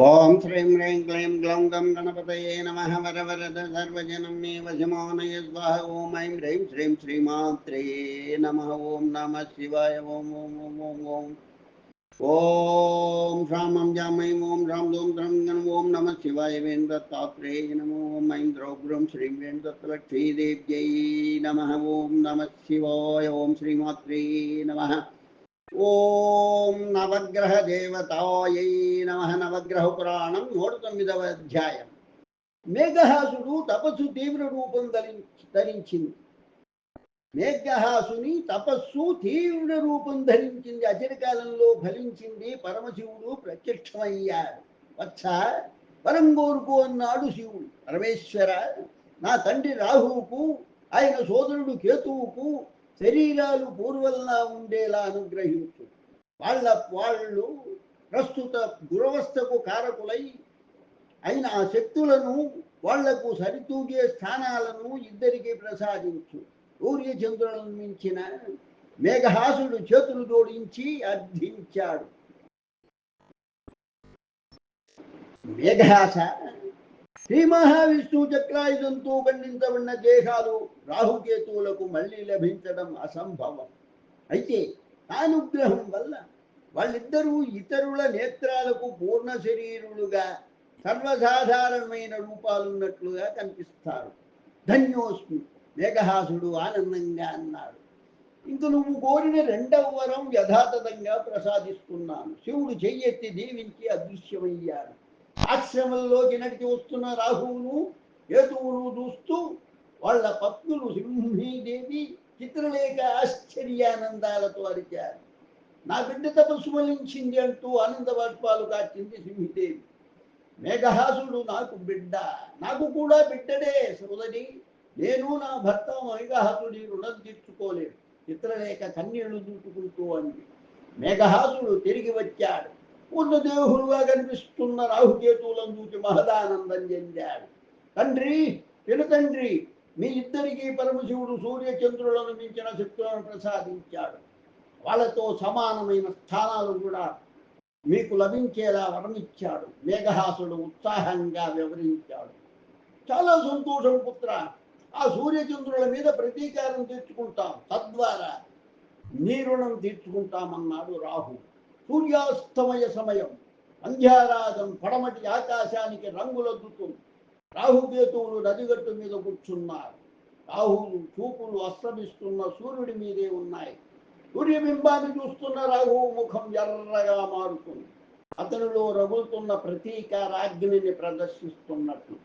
ఓం శ్రీం హ్రీం క్లీం గ్లౌం గం గణపతయే నమః వరవరద సర్వజనం మే వశమానయ స్వాహ ఓం ఐం హ్రీం శ్రీం శ్రీమాత్రే నమః ఓం నమః శివాయ ఓం ఓం ఓం ఓం ఓం ఓం శ్రామం జామయం ఓం రాం దోం త్రం గణం ఓం నమః శివాయ వేంద్రతాత్రేయ నమో ఓం ఐం ద్రౌగ్రం శ్రీం వేంద్రతలక్ష్మీదేవ్యై నమః ఓం నమః శివాయ ఓం శ్రీమాత్రే నమః ఓం నవగ్రహ దేవతాయై నమః. నవగ్రహ పురాణం 109వ అధ్యాయం. మేఘహాసుడు తపస్సు తీవ్ర రూపం ధరించింది. మేఘహాసుని తపస్సు తీవ్ర రూపం ధరించింది. అచిరకాలంలో ఫలించింది. పరమశివుడు ప్రత్యక్షమయ్యాడు. వత్స వరం కోరుకో అన్నాడు శివుడు. పరమేశ్వర, నా తండ్రి రాహువుకు ఆయన సోదరుడు కేతువుకు శరీరాలు పూర్వల్లా ఉండేలా అనుగ్రహించు. వాళ్ళు ప్రస్తుత దురవస్థకు కారకులై అయిన ఆ శక్తులను వాళ్లకు సరితూగే స్థానాలను ఇద్దరికి ప్రసాదించు. సూర్యచంద్రులను మించిన మేఘహాసుడు చేతులు జోడించి అర్థించాడు. మేఘహాస, శ్రీ మహావిష్ణువు చక్రాయుధంతో ఖండించబడిన దేహాలు రాహుకేతువులకు మళ్ళీ లభించడం అసంభవం. అయితే అనుగ్రహం వల్ల వాళ్ళిద్దరూ ఇతరుల నేత్రాలకు పూర్ణ శరీరులుగా సర్వసాధారణమైన రూపాలున్నట్లుగా కనిపిస్తారు. ధన్యోస్మి, మేఘహాసుడు ఆనందంగా అన్నాడు. ఇంక నువ్వు కోరిన రెండవ వరం యథాతథంగా ప్రసాదిస్తున్నాను. శివుడు చెయ్యెత్తి దీవించి అదృశ్యమయ్యాడు. ఆశ్రమంలోకి నడిచి వస్తున్న రాహువును కేతువును చూస్తూ వాళ్ళ పత్నులు సింహీదేవి చిత్రలేఖ ఆశ్చర్యానందాలతో అరిచారు. నా బిడ్డ తపస్సు ఫలించింది అంటూ ఆనంద బాష్పాలు కాచింది సింహిదేవి. మేఘహాసుడు నాకు బిడ్డ, నాకు కూడా బిడ్డడే సోదరి. నేను నా భర్త మేఘహాసుడి రుణం తీర్చుకోలేదు. చిత్రలేఖ కన్నీళ్లు దూచుకుంటూ అంది. మేఘహాసుడు తిరిగి వచ్చాడు. పూర్ణదేవుడుగా కనిపిస్తున్న రాహుకేతువులను చూసి మహదానందం చెందాడు. తండ్రి, పినతండ్రి, మీ ఇద్దరికీ పరమశివుడు సూర్యచంద్రులను మించిన శక్తులను ప్రసాదించాడు. వాళ్ళతో సమానమైన స్థానాలు కూడా మీకు లభించేలా వరమిచ్చాడు. మేఘహాసుడు ఉత్సాహంగా వివరించాడు. చాలా సంతోషం పుత్ర. ఆ సూర్యచంద్రుల మీద ప్రతీకారం తీర్చుకుంటాం, తద్వారా నీ రుణం తీర్చుకుంటామన్నాడు రాహు. సూర్యాస్తమయ సమయం. అంధ్యారాగం పడమటి ఆకాశానికి రంగులద్దుతుంది. రాహుకేతువులు నదిగట్టు మీద కూర్చున్నారు. రాహువు చూపులు అస్తమిస్తున్న సూర్యుడి మీదే ఉన్నాయి. సూర్యబింబాన్ని చూస్తున్న రాహువు ముఖం ఎర్రగా మారుతుంది. అతనిలో రగులుతున్న ప్రతీకారాగ్నిని ప్రదర్శిస్తున్నట్లు.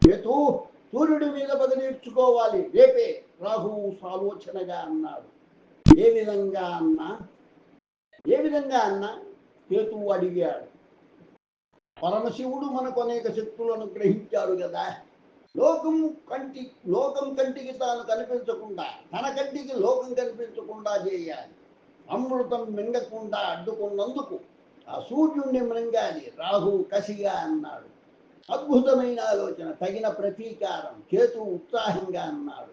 కేతు, సూర్యుడి మీద పగ తీర్చుకోవాలి రేపే, రాహువు ఆలోచనగా అన్నాడు. ఏ విధంగా అన్నా కేతువు అడిగాడు. పరమశివుడు మనకు అనేక శక్తులను గ్రహించాడు కదా. లోకం కంటికి తాను కనిపించకుండా, తన కంటికి లోకం కనిపించకుండా చేయాలి. అమృతం మింగకుండా అడ్డుకున్నందుకు ఆ సూర్యుడిని మృంగాలి, రాహు కసిగా అన్నాడు. అద్భుతమైన ఆలోచన, తగిన ప్రతీకారం, కేతువు ఉత్సాహంగా అన్నాడు.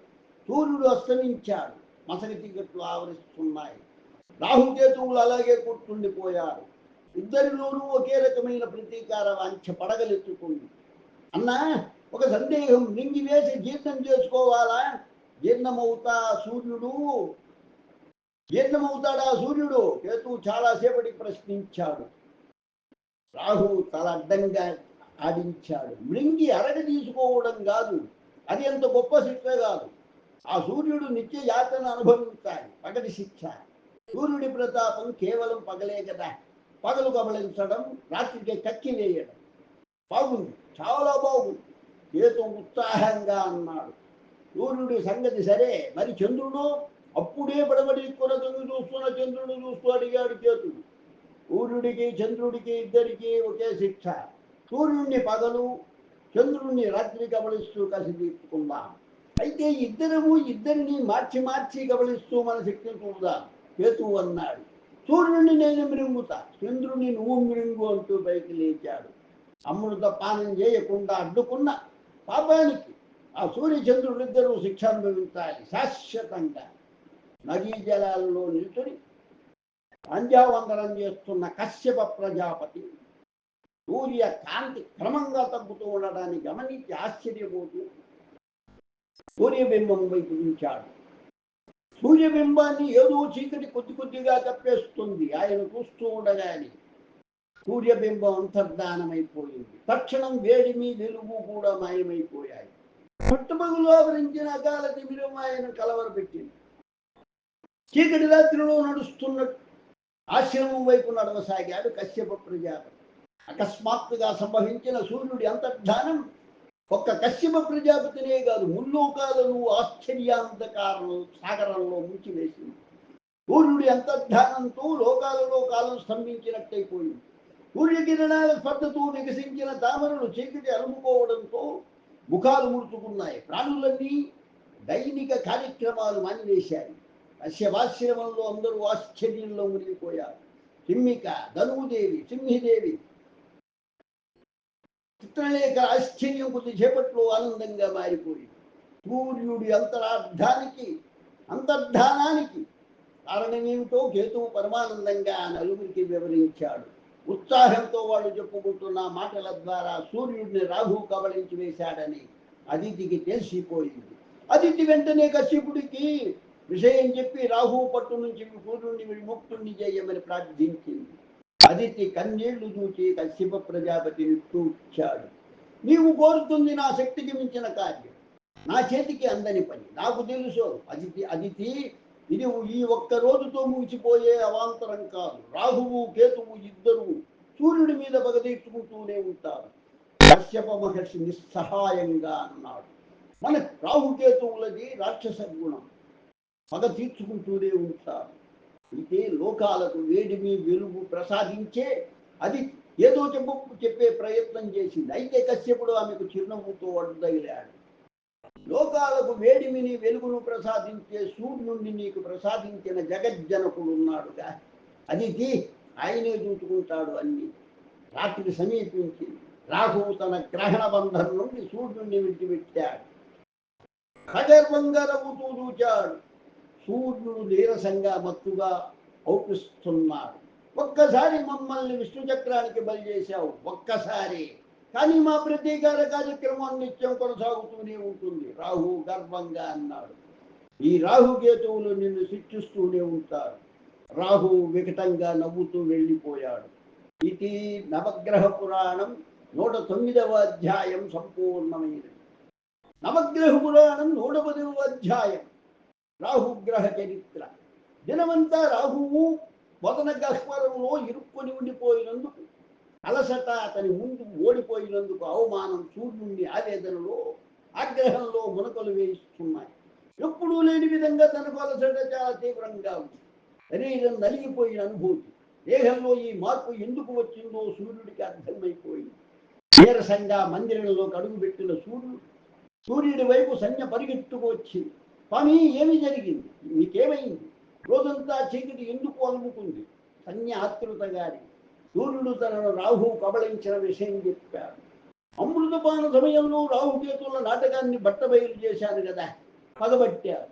సూర్యుడు అస్తమించాడు. మసలి చీకట్లు ఆవరిస్తున్నాయి. రాహుకేతువులు అలాగే కూర్చుండిపోయారు. ఇద్దరిలోనూ ఒకే రకమైన ప్రతీకార వాంఛ పడగలెత్తుకుంది. అన్నా, ఒక సందేహం, మింగివేసి జీర్ణం చేసుకోవాలా? జీర్ణమవుతాడా సూర్యుడు? కేతువు చాలాసేపటికి ప్రశ్నించాడు. రాహు తల అడ్డంగా ఆడించాడు. మృంగి అరగ తీసుకోవడం కాదు, అది ఎంత గొప్ప శిక్ష కాదు. ఆ సూర్యుడు నిత్య యాతన అనుభవించాలి, పగటి శిక్ష. సూర్యుడి ప్రతాపం కేవలం పగలే కదా. పగలు కబళించడం, రాత్రికి కక్కి వేయడం. బాగుంది, చాలా బాగుంది, కేతు ఉత్సాహంగా అన్నాడు. సూర్యుడి సంగతి సరే, మరి చంద్రుడు? అప్పుడే పడబడి కొనతొంగి చూస్తున్న చంద్రుడు చూస్తూ అడిగాడు కేతుడు. సూర్యుడికి చంద్రుడికి ఇద్దరికీ ఒకే శిక్ష. సూర్యుడిని పగలు, చంద్రుడిని రాత్రి కబళిస్తూ కసి తీర్చుకుందాం. అయితే ఇద్దరిని మార్చి కబళిస్తూ మన శక్తిని చూద్దాం, కేతువు అన్నాడు. సూర్యుడిని నేను మృంగుతా, చంద్రుడిని నువ్వు మృంగు అంటూ పైకి లేచాడు. అమృత పానం చేయకుండా అడ్డుకున్న పాపానికి ఆ సూర్యచంద్రుడిద్దరూ శిక్ష అనుభవించాలి శాశ్వతంగా. నదీ జలాల్లో నిల్చుని సంధ్యావందనం చేస్తున్న కశ్యప ప్రజాపతి సూర్య కాంతి క్రమంగా తగ్గుతూ ఉండడాన్ని గమనించి ఆశ్చర్యపోతూ సూర్యబింబం వైపు ఉంచాడు. సూర్యబింబాన్ని ఏదో చీకటి కొద్ది కొద్దిగా కప్పేస్తుంది. ఆయన చూస్తూ ఉండగానే సూర్యబింబం అంతర్ధానమైపోయింది. తక్షణం వేడిమి వెలుగు కూడా మాయమైపోయాయి. పట్టుబగులు ఆవరించిన అకాల తిమిరం ఆయన కలవరపెట్టింది. చీకటి రాత్రిలో నడుస్తున్నట్టు ఆశ్రమం వైపు నడవసాగాడు కశ్యప ప్రజాపతి. అకస్మాత్తుగా సంభవించిన సూర్యుడి అంతర్ధానం ఒక్క కశ్యప ప్రజాపతినే కాదు, ముల్లోకాలను ఆశ్చర్యాంధకారం సాగరంలో ముంచివేసింది. సూర్యుడి అంతర్ధానంతో లోకాలలో కాలం స్తంభించినట్టయిపోయింది. సూర్యకిరణాల స్పర్శతో వికసించిన తామరలు చీకటి అలుముకోవడంతో ముఖాలు ముడుచుకున్నాయి. ప్రాణులన్నీ దైనిక కార్యక్రమాలు మానివేశాయి. కశ్యపాశ్రమంలో అందరూ ఆశ్చర్యంలో మునిగిపోయారు. కిమ్మిక, ధనుదేవి, సింహిదేవి, చిత్రలేఖ ఆశ్చర్యం కొద్దిసేపట్లో ఆనందంగా మారిపోయింది. సూర్యుడి అంతర్ధానానికి కారణమేమిటో కేతువు పరమానందంగా నలుగురికి వివరించాడు. ఉత్సాహంతో వాళ్ళు చెప్పుకుంటున్న మాటల ద్వారా సూర్యుడిని రాహు కబళించి వేశాడని అదితికి తెలిసిపోయింది. అదితి వెంటనే కశ్యపుడికి విషయం చెప్పి రాహు పట్టు నుంచి సూర్యుడిని విముక్తుణ్ణి చేయమని ప్రార్థించింది. అదితి కన్నీళ్లు చూచి కశ్యప ప్రజాపతిని చూచాడు. నీవు కోరుతుంది నా శక్తికి మించిన కార్యం, నా చేతికి అందని పని. నాకు తెలుసు అదితి, ఇది ఈ ఒక్క రోజుతో ముగిసిపోయే అవాంతరం కాదు. రాహువు కేతువు ఇద్దరు సూర్యుడి మీద పగ తీర్చుకుంటూనే ఉంటారు. కశ్యప మహర్షి నిస్సహాయంగా అన్నాడు. మన రాహుకేతువులది రాక్షస గుణం, పగ తీర్చుకుంటూనే ఉంటారు. అయితే లోకాలకు వేడిమి వెలుగు ప్రసాదించే అది ఏదో చెప్పే ప్రయత్నం చేసింది. అయితే కశ్యపుడు ఆమెకు చిరునవ్వుతో అడ్డగిలాడు. లోకాలకు వేడిమిని వెలుగును ప్రసాదించే సూర్యుడిని నీకు ప్రసాదించిన జగజ్జనకుడు ఉన్నాడుగా, అదితి ఆయనే చూసుకుంటాడు అన్ని. రాత్రి సమీపించింది. రాహువు తన గ్రహణ బంధం నుండి సూర్యుడిని విడిచిపెట్టాడు. సగర్వంగా నవ్వుతూ చూచాడు. సూర్యుడు నీరసంగా మత్తుగా ఔపిస్తున్నాడు. ఒక్కసారి మమ్మల్ని విష్ణు చక్రానికి బలి చేశావు, ఒక్కసారి, కానీ మా ప్రతీకార కార్యక్రమం నిత్యం కొనసాగుతూనే ఉంటుంది, రాహు గర్వంగా అన్నాడు. ఈ రాహుకేతువులు నిన్ను శిక్షిస్తూనే ఉంటారు. రాహు వికటంగా నవ్వుతూ వెళ్ళిపోయాడు. ఇది నవగ్రహ పురాణం 109వ అధ్యాయం సంపూర్ణమైనది. నవగ్రహ పురాణం 110వ అధ్యాయం రాహుగ్రహ చరిత్ర. దినమంతా రాహువు వదన గహ్వరంలో ఇరుక్కొని ఉండిపోయినందుకు, అలసట అతని ముందు ఓడిపోయినందుకు అవమానం సూర్యుడిని ఆవేదనలో ఆగ్రహంలో మునకలు వేయిస్తున్నాయి. ఎప్పుడూ లేని విధంగా తనకు అలసట చాలా తీవ్రంగా ఉంది. శరీరం నలిగిపోయిన అనుభూతి. దేహంలో ఈ మార్పు ఎందుకు వచ్చిందో సూర్యుడికి అర్థమైపోయింది. నీరసంగా మందిరంలోకి అడుగుపెట్టిన సూర్యుడి వైపు సంజ్ఞ పరిగెత్తుకు వచ్చి, స్వామి ఏమి జరిగింది, నీకేమైంది, రోజంతా చీకటి ఎందుకు అలుముకుంది? సంజ్ఞ ఆతృతగారి సూర్యుడు తనను రాహు కబళించిన విషయం చెప్పాడు. అమృతపాన సమయంలో రాహుకేతుల నాటకాన్ని బట్టబయలు చేశాను కదా, పగబట్టారు.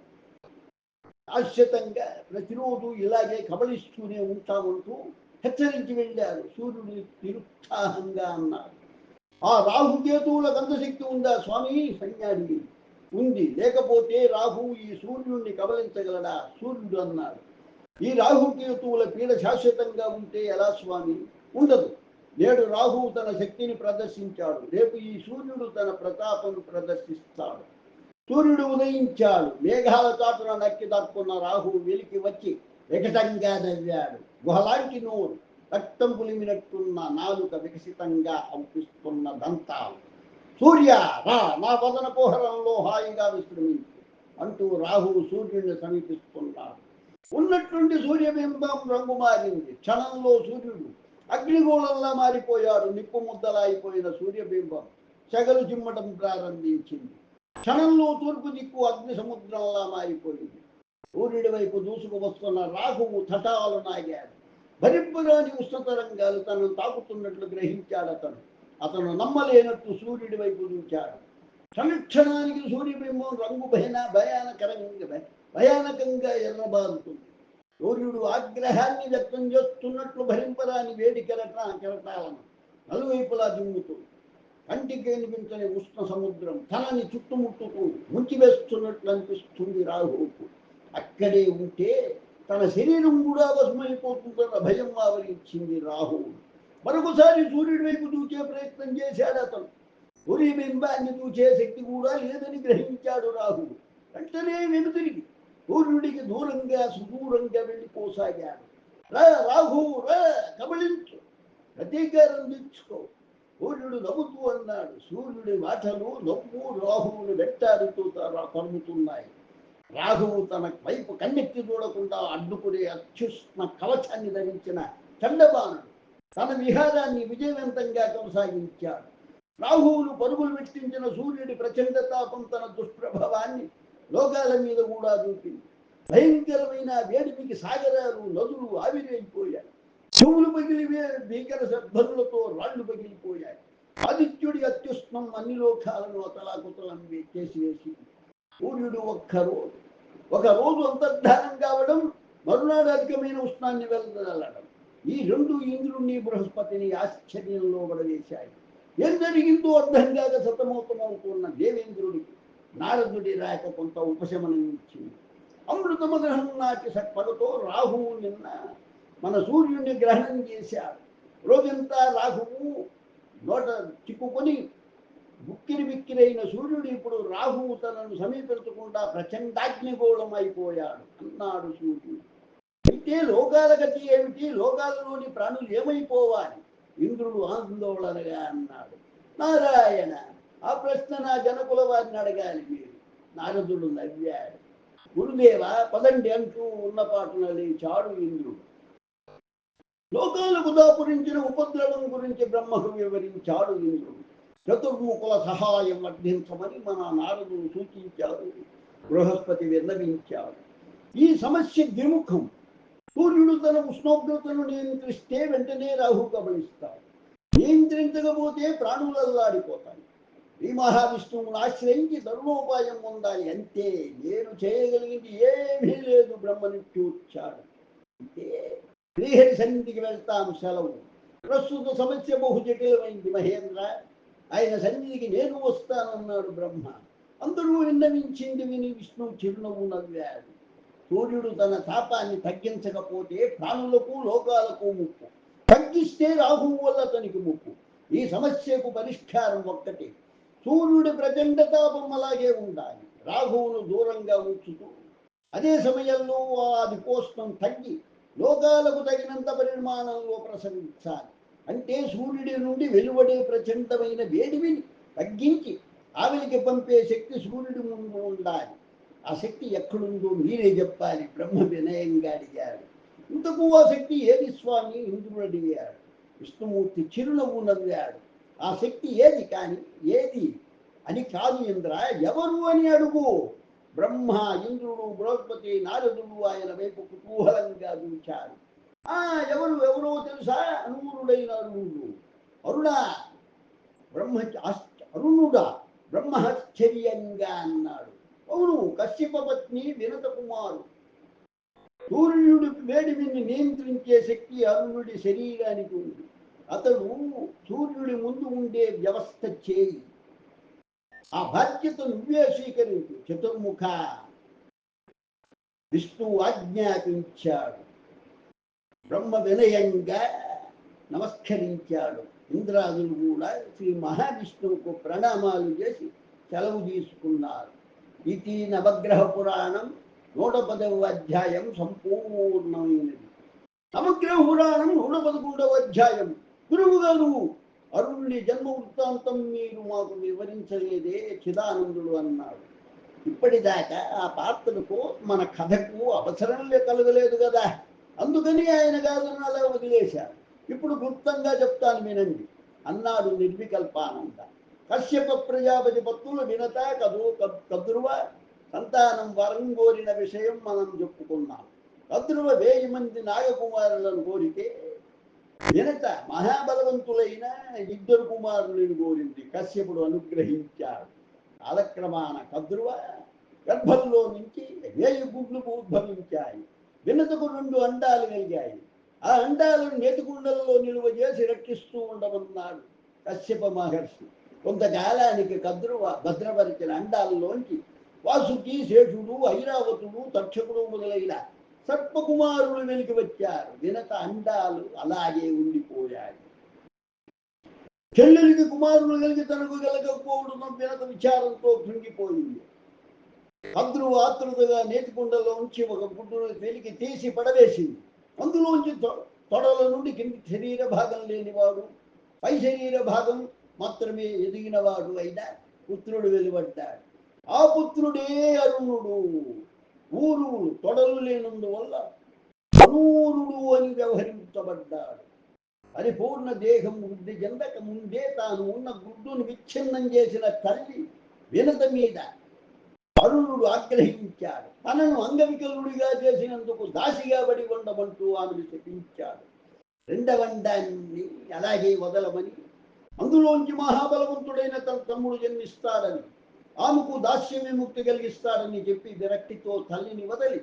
శాశ్వతంగా ప్రతిరోజు ఇలాగే కబళిస్తూనే ఉంటామంటూ హెచ్చరించి వెళ్ళారు. సూర్యుడు నిరుత్సాహంగా అన్నాడు. ఆ రాహుకేతువులకు అంత శక్తి ఉందా స్వామి? సంజ్ఞాడి ఉంది, లేకపోతే రాహు ఈ సూర్యుడిని కబలించగలడా? సూర్యుడు అన్నాడు. ఈ రాహుకేతువుల పీడ శాశ్వతంగా ఉంటే ఎలా స్వామి? ఉండదు. నేడు రాహువు తన శక్తిని ప్రదర్శించాడు, రేపు ఈ సూర్యుడు తన ప్రతాపం ప్రదర్శిస్తాడు. సూర్యుడు ఉదయించాడు. మేఘాల చాటున నక్కి దక్కున్న రాహువు వెలికి వచ్చి వికటంగా నవ్వాడు. గుహలాంటి నోరు, రక్తం పులిమినట్టున్న నాలుక, వికసితంగా ఔపిస్తున్న దంతాలు. సూర్య రా, నా వదన కుహరంలో హాయిగా విశ్రమించు అంటూ రాహువు సూర్యుడిని సమీపిస్తున్నాడు. ఉన్నట్టుండి సూర్యబింబం రంగు మారింది. క్షణంలో సూర్యుడు అగ్నిగోళంలా మారిపోయాడు. నిప్పు ముద్దలా అయిపోయిన సూర్యబింబం సెగలు చిమ్మటం ప్రారంభించింది. క్షణంలో తూర్పు దిక్కు అగ్ని సముద్రంలా మారిపోయింది. సూర్యుడి వైపు దూసుకు వస్తున్న రాహువు తటాలు నాగాడు. భరింపురాని ఉష్ణతరంగాలు తనను తాకుతున్నట్లు గ్రహించాడు. అతను నమ్మలేనట్టు సూర్యుడి వైపు చూచాడు. క్షణక్షణానికి సూర్యబింబం రంగు భయానకంగా ఎర్రబారుతుంది. సూర్యుడు ఆగ్రహాన్ని వ్యక్తం చేస్తున్నట్లు భరింపరాని వేడి కెరటాలను నలువైపులా దిమ్ముతూ కంటికి కనిపించని ఉష్ణ సముద్రం తనని చుట్టుముట్టుతూ ముంచివేస్తున్నట్లు అనిపిస్తుంది రాహువుకు. అక్కడే ఉంటే తన శరీరం కూడా భస్మైపోతుందన్న భయం ఆవరించింది రాహువు. మరొకసారి సూర్యుడి వైపు దూకే ప్రయత్నం చేశాడు అతను. సూర్యబింబాన్ని దూచే శక్తి కూడా లేదని గ్రహించాడు రాహువు. వెంటనే వెనుతిరిగి సూర్యుడికి దూరంగా సుదూరంగా వెళ్ళిపోసాగాడు. రాహువు రా, కబళించు, ప్రతీకారం తీర్చుకో, సూర్యుడు నవ్వుతూ అన్నాడు. సూర్యుడి మాటలు నవ్వు రాహువును వెంటాడుతూ తరుముతున్నాయి. రాహువు తన వైపు కన్నెత్తి చూడకుండా అడ్డుకునే అత్యుష్ణ కవచాన్ని ధరించిన చండబాణుడు తన విహారాన్ని విజయవంతంగా కొనసాగించాడు. రాహువును పరుగులు పెట్టించిన సూర్యుడి ప్రచండ తాపం తన దుష్ప్రభావాన్ని లోకాల మీద కూడా చూపింది. భయంకరమైన వేడిమికి సాగరాలు, నదులు ఆవిరైపోయాయి. చెవులు పగిలి భీకర సద్భనులతో రాళ్లు పగిలిపోయాయి. ఆదిత్యుడి అత్యుష్ణం అన్ని లోకాలను అతలాకుతలం చేసివేసి సూర్యుడు ఒక రోజు అంతర్ధానం కావడం, మరునాడు అధికమైన ఉష్ణాన్ని వెదజల్లడం, ఈ రెండు ఇంద్రుణ్ణి బృహస్పతిని ఆశ్చర్యంలో పడవేశాయి. ఏం జరిగిందో అర్థం కాక సతమతమవుతున్న దేవేంద్రుడికి నారదుడి రాక కొంత ఉపశమనం ఇచ్చింది. అమృతమగ్రహం నాటి సత్పగతో రాహువు నిన్న మన సూర్యుడిని గ్రహణం చేశాడు. రోజంతా రాహువు నోట చిక్కుకొని బుక్కిరి బిక్కిరైన సూర్యుడు ఇప్పుడు రాహువు తనను సమీపించకుండా ప్రచండాగ్నిగోళం అయిపోయాడు అన్నాడు సూర్యుడు. అయితే లోకాల గతి ఏమిటి, లోకాలలోని ప్రాణులు ఏమైపోవాలి? ఇంద్రుడు ఆందోళనగా అన్నాడు. నారాయణ, ఆ ప్రశ్న నా జనకుల వారిని అడగాలి మీరు. నారదుడు నవ్వాడు. గురుదేవ పదండి అంటూ ఉన్నపాటున లేచాడు ఇంద్రుడు. లోకాలకు దాపురించిన ఉపద్రవం గురించి బ్రహ్మకు వివరించాడు ఇంద్రుడు. చతుర్ముఖుల సహాయం అర్థించమని మన నారదుడు సూచించాడు. బృహస్పతి విన్నవించాడు. ఈ సమస్య ద్విముఖం. సూర్యుడు తన ఉష్ణోగ్రతను నియంత్రిస్తే వెంటనే రాహు కబలిస్తాడు. నియంత్రించకపోతే ప్రాణులల్లాడిపోతాయి. ఈ మహావిష్ణువును ఆశ్రయించి తరుణోపాయం పొందాలి అంతే. నేను చేయగలిగింది ఏమీ లేదు బ్రహ్మని చూచాడు. అంటే శ్రీహరి సన్నిధికి వెళ్తాం, సెలవు. ప్రస్తుత సమస్య బహు జటిలమైంది మహేంద్ర. ఆయన సన్నిధికి నేను వస్తానన్నాడు బ్రహ్మ. అందరూ విన్నవించింది విని విష్ణువు చిరునవ్వు నవ్వాడు. సూర్యుడు తన తాపాన్ని తగ్గించకపోతే ప్రాణులకు లోకాలకు ముప్పు, తగ్గిస్తే రాహువు వల్ల అతనికి ముప్పు. ఈ సమస్యకు పరిష్కారం ఒక్కటే. సూర్యుడి ప్రచండ తాపం అలాగే ఉండాలి, రాహువును దూరంగా ఉంచుతూ అదే సమయంలో అది కోష్టం తగ్గి లోకాలకు తగినంత పరిమాణంలో ప్రసరించాలి. అంటే సూర్యుడి నుండి వెలువడే ప్రచండమైన వేడిమిని తగ్గించి ఆవిలికి పంపే శక్తి సూర్యుడి ముందు ఉండాలి. ఆ శక్తి ఎక్కడుందో మీరే చెప్పాలి, బ్రహ్మ వినయంగా అడిగాడు. ఇంతకు ఆ శక్తి ఏది స్వామి? ఇంద్రుడు అడిగాడు. విష్ణుమూర్తి చిరునవ్వు నవ్వాడు. ఆ శక్తి ఏది కాని ఏది అని కాదు ఇంద్ర, ఎవరు అని అడుగు. బ్రహ్మ, ఇంద్రుడు, బృహస్పతి, నారదుడు ఆయన వైపు కుతూహలంగా చూచారు. ఎవరో తెలుసా? అనూరుడైన అరుణుడు. అరుణా బ్రహ్మ అరుణుడా? బ్రహ్మశ్చర్యంగా అన్నాడు. అవును, కశ్యప పత్ని వినత కుమారు. సూర్యుడి వేడిమిని నియంత్రించే శక్తి అరుణుడి శరీరానికి ఉంది. అతడు సూర్యుడి ముందు ఉండే వ్యవస్థ చేయి. ఆ బాధ్యత నువ్వే స్వీకరించు. చతుర్ముఖ విష్ణువు ఆజ్ఞాపించాడు. బ్రహ్మ వినయంగా నమస్కరించాడు. ఇంద్రాదులు కూడా శ్రీ మహావిష్ణువుకు ప్రణామాలు చేసి సెలవు తీసుకున్నారు. ఇది నవగ్రహ పురాణం 110వ అధ్యాయం సంపూర్ణమైనది. నవగ్రహ పురాణం 111వ అధ్యాయం. గురువు గారు, అరుణుని జన్మ వృత్తాంతం మీరు మాకు వివరించలేదే చిదానందుడు అన్నాడు. ఇప్పటిదాకా ఆ పాత్రకు మన కథకు అవసరం కలగలేదు కదా, అందుకని ఆయన కాదని అలా వదిలేశారు. ఇప్పుడు క్లుప్తంగా చెప్తాను వినండి అన్నాడు నిర్వికల్పానంద. కశ్యప ప్రజాపతి పత్తులు వినత కద్రువ సంతానం వరం కోరిన విషయం మనం చెప్పుకున్నాం. కద్రువ 1000 మంది నాగకుమారులను కోరితే వినత మహాబలవంతులైన 2 కుమారులను కోరింది. కశ్యపుడు అనుగ్రహించాడు. కాలక్రమాన కద్రువ గర్భంలో నుంచి 1000 గుడ్లు ఉద్భవించాయి. వినతకు 2 అండాలు కలిగాయి. ఆ అండాలను నేతికుండలలో నిలువ చేసి కలిసి రక్షిస్తూ ఉండమన్నాడు కశ్యప మహర్షి. కొంతకాలానికి కద్రువ భద్రపరిచిన అండాల్లోంచి వాసుకి, శేషుడు, ఐరావతుడు, తక్షకుడు మొదలైన సర్పకుమారులు వెలికి వచ్చారు. వినత అండాలు అలాగే ఉండిపోయాయి. చెల్లెలికి కుమారులు కలిగి తనకు కలగకపోవడం వినత విచారంతో కృంగిపోయింది. కద్రువ ఆతృతగా నేతికుండలోంచి ఒక గుడ్డును వెలికి తీసి పడవేసింది. అందులోంచి తొడల నుండి కింది శరీర భాగం లేనివాడు, పై శరీర భాగం మాత్రమే ఎదిగినవాడు అయిన పుత్రుడు వెలువడ్డాడు. ఆ పుత్రుడే అరుణుడు. ఊరు తొడలు లేనందువల్ల అనూరుడు అని వ్యవహరించబడ్డాడు. పరిపూర్ణ దేహం వృద్ధి చెందక ముందే తాను ఉన్న గుడ్డును విచ్ఛిన్నం చేసిన తల్లి వినత మీద అరుణుడు ఆగ్రహించాడు. తనను అంగవికలుడిగా చేసినందుకు దాసిగా పడి ఉండమంటూ ఆమెను శపించాడు. రెండవండాన్ని అలాగే వదలమని, అందులోంచి మహాబలవంతుడైన తన తమ్ముడు జన్మిస్తాడని, ఆమెకు దాస్య విముక్తి కలిగిస్తాడని చెప్పి విరక్తితో తల్లిని వదలి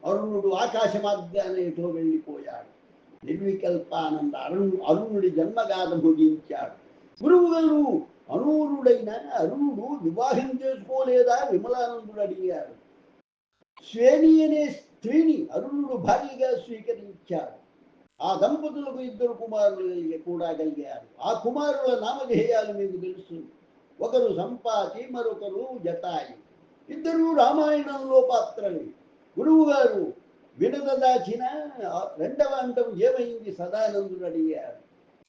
అరుణుడు ఆకాశ మార్గానేటో వెళ్ళిపోయాడు. నిర్వికల్పానంద అరుణుడి జన్మగాథ ముగించాడు. గురువు గారు, అనూరుడైన అరుణుడు వివాహం చేసుకోలేదా? విమలానందుడు అడిగాడు. శ్వేని అనే స్త్రీని అరుణుడు భార్యగా స్వీకరించాడు. ఆ దంపతులకు 2 కుమారులు కూడా కలిగారు. ఆ కుమారుల నామధేయాలు మీకు తెలుసు. ఒకరు సంపాతి, మరొకరు జటాయి. 2 రామాయణంలో పాత్రలు. గురువు గారు, వినత దాచిన 2వ అండం ఏమైంది? సదానందుడు అడిగారు.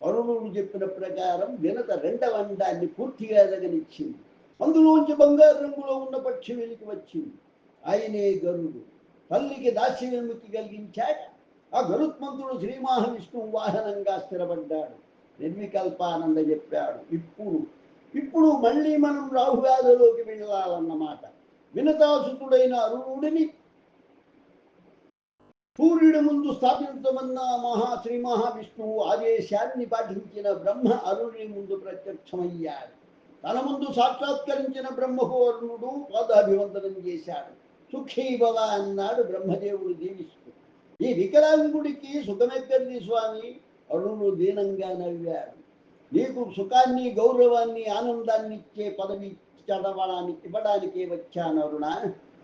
అరుణుడు చెప్పిన ప్రకారం వినత 2వ అండాన్ని పూర్తిగా దగనిచ్చింది. అందులోంచి బంగారు రంగులో ఉన్న పక్షి వెలికి వచ్చింది. ఆయనే గరుడు. తల్లికి దాస్య విముక్తి కలిగించాక ఆ గరుత్మంతుడు శ్రీ మహావిష్ణువు వాహనంగా స్థిరపడ్డాడు. నిర్వికల్పానంద చెప్పాడు. ఇప్పుడు మళ్ళీ మనం రాహుగాథలోకి వెళ్ళాలన్నమాట. వినతాసుతుడైన అరుణుడిని సూర్యుడి ముందు స్థాపించమన్న శ్రీ మహావిష్ణువు ఆదేశాన్ని పాటించిన బ్రహ్మ అరుణుడి ముందు ప్రత్యక్షమయ్యాడు. తన ముందు సాక్షాత్కరించిన బ్రహ్మకు అరుణుడు పాదాభివందనం చేశాడు. సుఖీభవ అన్నాడు బ్రహ్మదేవుడు దీవిస్తూ. ఈ వికలాంగుడికి సుఖమెక్కడిది స్వామి? అరుణుడు దీనంగా నవ్వాడు. నీకు సుఖాన్ని, గౌరవాన్ని, ఆనందాన్ని ఇచ్చే పదవి ఇవ్వడానికే వచ్చాను అరుణ.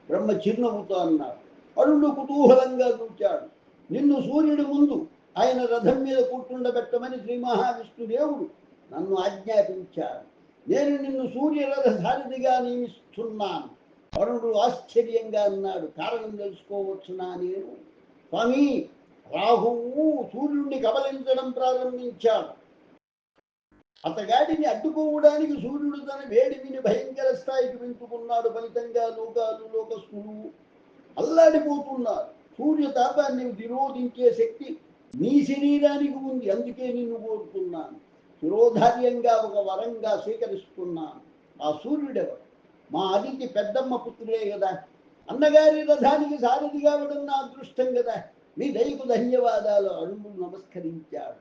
బ్రహ్మ చిరునవ్వుతో అన్నాడు. అరుణుడు కుతూహలంగా చూచాడు. నిన్ను సూర్యుడి ముందు ఆయన రథం మీద కూర్చుండబెట్టమని శ్రీ మహావిష్ణుదేవుడు నన్ను ఆజ్ఞాపించాడు. నేను నిన్ను సూర్యరథ సారథిగా నియమిస్తున్నాను. అరుణుడు ఆశ్చర్యంగా అన్నాడు. కారణం తెలుసుకోవచ్చునా నేను? స్వామి, రాహువు సూర్యుడిని కబలించడం ప్రారంభించాడు. అతగాడిని అడ్డుకోవడానికి సూర్యుడు తన వేడిమిని భయంకర స్థాయికి పెంచుకున్నాడు. ఫలితంగా లోకాలు, లోకస్తులు అల్లాడిపోతున్నారు. సూర్య తాపాన్ని విరోధించే శక్తి నీ శరీరానికి ఉంది. అందుకే నిన్ను కోరుతున్నాను. శిరోధార్యంగా ఒక వరంగా స్వీకరిస్తున్నాను. ఆ సూర్యుడెవరు? మా అదితి పెద్దమ్మ పుత్రుడే కదా. అన్నగారి రథానికి సారథిగా అవడం నా అదృష్టం కదా. మీ దయకు ధన్యవాదాలు. అరుణుడు నమస్కరించాడు.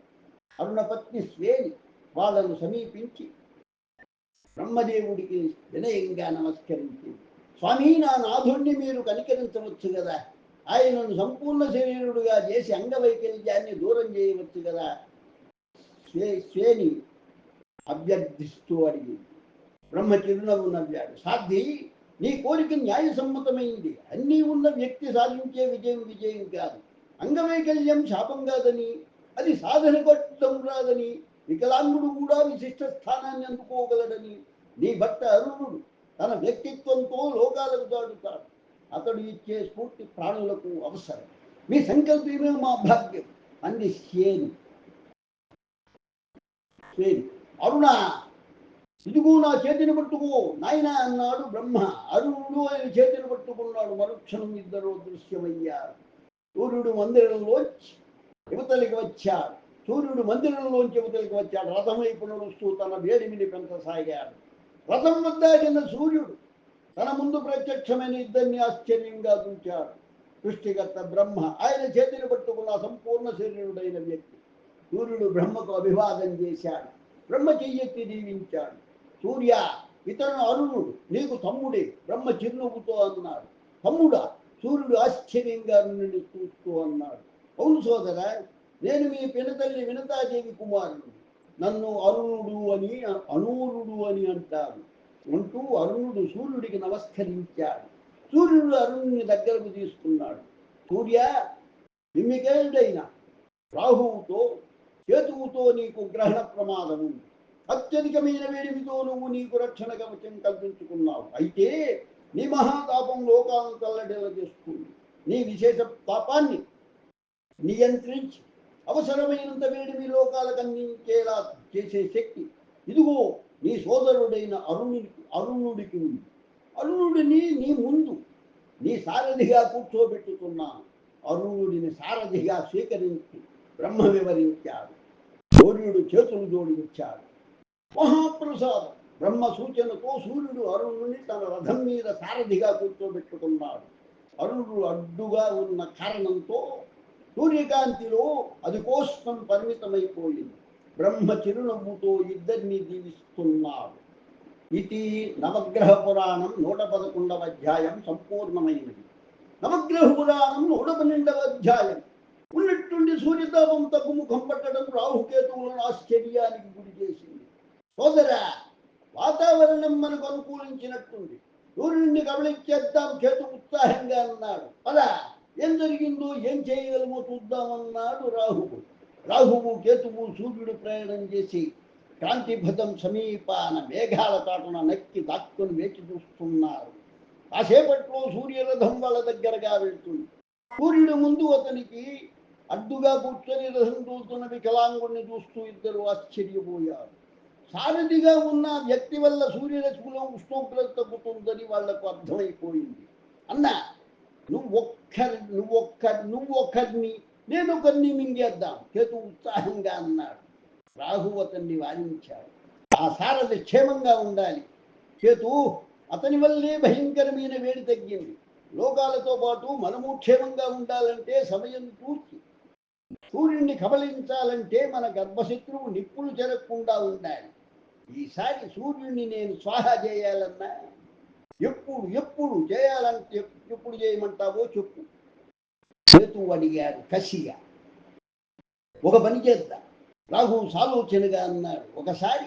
అరుణపత్ని శ్వేని వాళ్ళను సమీపించి బ్రహ్మదేవుడికి వినయంగా నమస్కరించింది. స్వామి, నా నాథుణ్ణి మీరు కనికరించవచ్చు కదా. ఆయనను సంపూర్ణ శరీరుడుగా చేసి అంగవైకల్యాన్ని దూరం చేయవచ్చు కదా. శ్వేని అభ్యర్థిస్తూ అడిగింది. బ్రహ్మ చిరునవ్వు నవ్వాడు. సాధ్వి, నీ కోరిక న్యాయసమ్మతమైంది. అన్నీ ఉన్న వ్యక్తి సాధించే విజయం కాదు. అంగవైకల్యం శాపం కాదని, అది సాధన కొట్టడం రాదని, వికలాంగుడు కూడా విశిష్ట స్థానాన్ని అందుకోగలడని నీ భర్త అరుణుడు తన వ్యక్తిత్వంతో లోకాలకు దాటుతాడు. అతడు ఇచ్చే స్ఫూర్తి ప్రాణులకు అవసరం. మీ సంకల్పమే మా భాగ్యం అంది శ్వేని. అరుణ, ఇదిగో నా చేతిని పట్టుకో నాయన అన్నాడు బ్రహ్మ. అరుణుడు ఆయన చేతిని పట్టుకున్నాడు. మరుక్షణం 2 దృశ్యమయ్యారు. సూర్యుడు మందిరంలోంచి యువతలికి వచ్చాడు. రథం వైపు నడుస్తూ తన వేడిమిని పెంచసాగాడు. రథం వద్దాడిన సూర్యుడు తన ముందు ప్రత్యక్షమైన 2 ఆశ్చర్యంగా చూచాడు. సృష్టికర్త బ్రహ్మ, ఆయన చేతిని పట్టుకున్న సంపూర్ణ శరీరుడైన వ్యక్తి. సూర్యుడు బ్రహ్మకు అభివాదం చేశాడు. బ్రహ్మ చెయ్యెత్తి దీవించాడు. సూర్య, ఇతను అరుణుడు, నీకు తమ్ముడే. బ్రహ్మ చిరునవ్వుతో అన్నాడు. తమ్ముడా? సూర్యుడు ఆశ్చర్యంగా నిన్ను చూస్తూ అన్నాడు. అవును సోదరా, నేను మీ పినతల్లి వినతాదేవి కుమారుడు. నన్ను అనూరుడు అని అంటారు అంటూ అరుణుడు సూర్యుడికి నమస్కరించాడు. సూర్యుడు అరుణుని దగ్గరకు తీసుకున్నాడు. సూర్య, నిమ్మికేయుడైన రాహువుతో కేతువుతో నీకు గ్రహణ ప్రమాదం ఉంది. అత్యధికమైన వేడిమితో నువ్వు నీకు రక్షణ కవచం కల్పించుకున్నావు. అయితే నీ మహాతాపం లోకాలను తల్లడేలా చేస్తుంది. నీ విశేష తాపాన్ని నియంత్రించి అవసరమైనంత వేడిమి లోకాలకు అందించేలా చేసే శక్తి ఇదిగో నీ సోదరుడైన అరుణుడికి ఉంది. అరుణుడిని నీ ముందు నీ సారథిగా కూర్చోబెట్టుకున్నాను. అరుణుడిని సారథిగా స్వీకరించి బ్రహ్మ వివరించాడు. సూర్యుడు చేతులు జోడించాడు. మహాప్రసాదం బ్రహ్మ సూచనతో సూర్యుడు అరుణుని తన రథం మీద సారథిగా కూర్చోబెట్టుకున్నాడు. అరుణుడు అడ్డుగా ఉన్న కారణంతో సూర్యకాంతిలో అది కోష్టం పరిమితమైపోయింది. బ్రహ్మ చిరునవ్వుతో ఇద్దరిని దీవిస్తున్నాడు. ఇది నవగ్రహ పురాణం 111వ అధ్యాయం సంపూర్ణమైనది. నవగ్రహ పురాణం 112వ అధ్యాయం. ఉన్నట్టుండి సూర్యతాపం తగ్గుముఖం పట్టడం రాహుకేతువులను ఆశ్చర్యానికి గురి చేసింది. సోదరా, వాతావరణం మనకు అనుకూలించినట్టుంది. సూర్యుడిని కబళించేద్దాం, కేతు ఉత్సాహంగా అన్నాడు. అలా ఏం జరిగిందో ఏం చేయగలమో చూద్దామన్నాడు రాహువు. రాహువు కేతువు సూర్యుడు ప్రయాణం చేసి కాంతిభతం సమీపాన మేఘాల చాటున నక్కి దాక్కుని వేచి చూస్తున్నారు. కాసేపట్లో సూర్యరథం వాళ్ళ దగ్గరగా వెళ్తుంది. సూర్యుడు ముందు అతనికి అడ్డుగా కూర్చొని రథం తోలుతున్న వికలాంగుడిని చూస్తూ ఇద్దరు ఆశ్చర్యపోయారు. సారథిగా ఉన్న వ్యక్తి వల్ల సూర్యరశ్మిలో ఉష్ణోగ్రత తగ్గుతుందని వాళ్లకు అర్థమైపోయింది. అన్న, నువ్వొక్కరిని నేనొకరిని మింగేద్దాం, కేతు ఉత్సాహంగా అన్నాడు. రాహు అతన్ని వారించాడు. ఆ సారథి క్షేమంగా ఉండాలి. కేతు, అతని వల్లే భయంకరమైన వేడి తగ్గింది. లోకాలతో పాటు మనము క్షేమంగా ఉండాలంటే సమయం చూసి సూర్యుడిని కబలించాలంటే మన గర్భశత్రువు నిప్పులు జరగకుండా ఉండాలి. ఈసారి సూర్యుడిని నేను స్వాహా చేయాలన్నా ఎప్పుడు చేయాలంటే ఎప్పుడు చేయమంటావో చెప్పు. కేతువు అడిగాడు కసిగా. ఒక పని చేద్దాం, రాహు సాలోచనగా అన్నాడు. ఒకసారి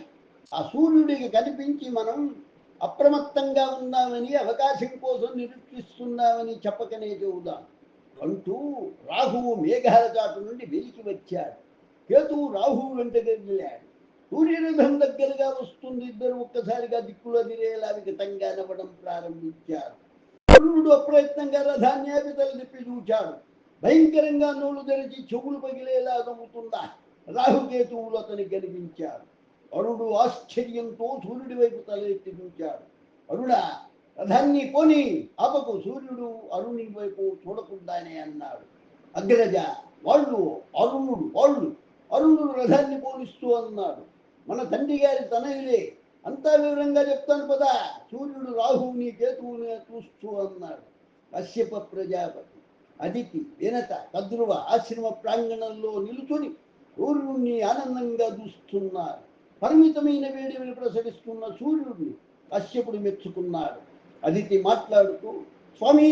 ఆ సూర్యుడికి కనిపించి మనం అప్రమత్తంగా ఉన్నామని, అవకాశం కోసం నిరీక్షిస్తున్నామని చెప్పకనే చెబుదాం అంటూ రాహువు మేఘాల చాటు నుండి వెలికి వచ్చాడు. కేతువు రాహువు వెంట వెళ్ళాడు. సూర్యరథం దగ్గరగా వస్తుంది. ఇద్దరు ఒక్కసారిగా దిక్కులు అదిరేలా వికటంగా నవ్వడం ప్రారంభించారు. అరుణుడు అప్రయత్నంగా రథాన్ని ఆపి తలదిప్పి చూచాడు. భయంకరంగా నోళ్లు తెరిచి చెవులు పగిలేలా నవ్వుతున్నా రాహుకేతువులు అతనికి కనిపించారు. అరుణుడు ఆశ్చర్యంతో సూర్యుడి వైపు తలెత్తి చూచాడు. అరుణా, రథాన్ని పోని ఆపకు. సూర్యుడు అరుణుని వైపు చూడకుండానే అన్నాడు. అగ్రజ, అరుణుడు రథాన్ని పోనిస్తూ అన్నాడు. మన తండ్రి గారి తనయులే, అంతా వివరంగా చెప్తాను పదా. సూర్యుడు రాహువుని కేతువుని చూస్తూ అన్నాడు. కశ్యప ప్రజాపతి, అదితి, వినత, కద్రువ ఆశ్రమ ప్రాంగణంలో నిలుచుని సూర్యుడిని ఆనందంగా చూస్తున్నారు. పరిమితమైన వేడిని ప్రసరిస్తున్న సూర్యుడిని కశ్యపుడు మెచ్చుకున్నాడు. అదితి మాట్లాడుతూ, స్వామి,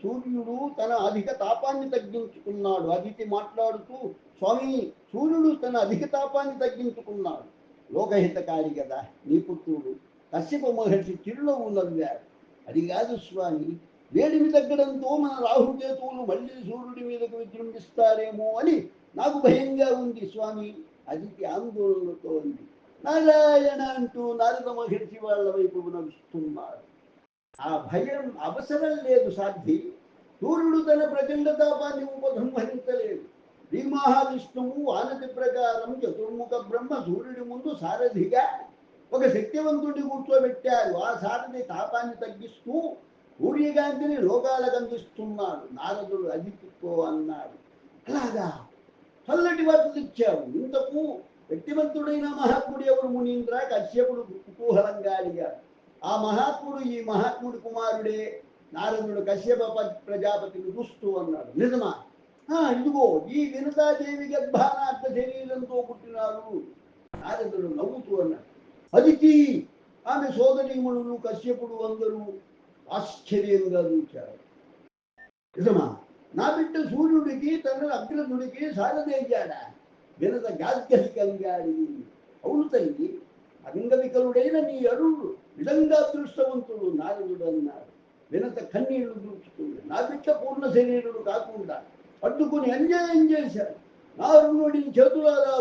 సూర్యుడు తన అధిక తాపాన్ని తగ్గించుకున్నాడు. అదితి మాట్లాడుతూ, స్వామి, సూర్యుడు తన అధిక తాపాన్ని తగ్గించుకున్నాడు. లోకహితకారి కదా నీ పుత్రుడు. కశ్యప మహర్షి చిరునవ్వు నవ్వాడు. అది కాదు స్వామి, వేడిమి తగ్గడంతో మన రాహుకేతువులు మళ్ళీ సూర్యుడి మీదకు విజృంభిస్తారేమో అని నాకు భయంగా ఉంది స్వామి. అదితి ఆందోళనతో ఉంది. నారాయణ అంటూ నారద మహర్షి వాళ్ళ వైపు నడుస్తున్నారు. ఆ భయం అవసరం లేదు సాధ్వి. సూర్యుడు తన ప్రచండ తాపాన్ని ఉపసంహరించలేదు. శ్రీ మహావిష్ణువు ఆనతి ప్రకారం చతుర్ముఖ బ్రహ్మ సూర్యుడి ముందు సారథిగా ఒక శక్తివంతుడిని కూర్చోబెట్టారు. ఆ సారథి తాపాన్ని తగ్గిస్తూ సూర్యకాంతిని లోకాలకు అందిస్తున్నాడు. నారదుడు అదితితో అన్నాడు. అలాగా, చల్లటి వార్తలు ఇచ్చావు. ఇంతకు వ్యక్తివంతుడైన మహాత్ముడు ఎవరు మునీంద్ర? కశ్యపుడు కుతూహలంగా అడిగాడు. ఆ మహాత్ముడు ఈ మహాత్ముడి కుమారుడే. నారదుడు కశ్యప ప్రజాపతిని చూస్తూ అన్నాడు. నిజమా? ఇదిగో ఈ వినతాదేవి గర్భాన అర్థ శరీరంతో పుట్టినాడు. నారదుడు నవ్వుతూ అన్నాడు. అదితి, ఆమె సోదరీమణులు, కశ్యపుడు అందరూ ఆశ్చర్యంగా చూచారు. నిజమా? నా బిడ్డ సూర్యుడికి తన అగ్రదుడికి సారదేశాడా వినత గాద్గలికంగాడి. అవును తల్లి, అంగవికలుడైన నీ అరుణుడు విధంగా అదృష్టవంతుడు నారదుడు అన్నాడు. వినత కన్నీళ్లు దూచుతుంది. నా బిడ్డ పూర్ణ శరీరుడు కాకుండా అడ్డుకుని అన్యాయం చేశాడు. నా అరుణుడిని చేతులారా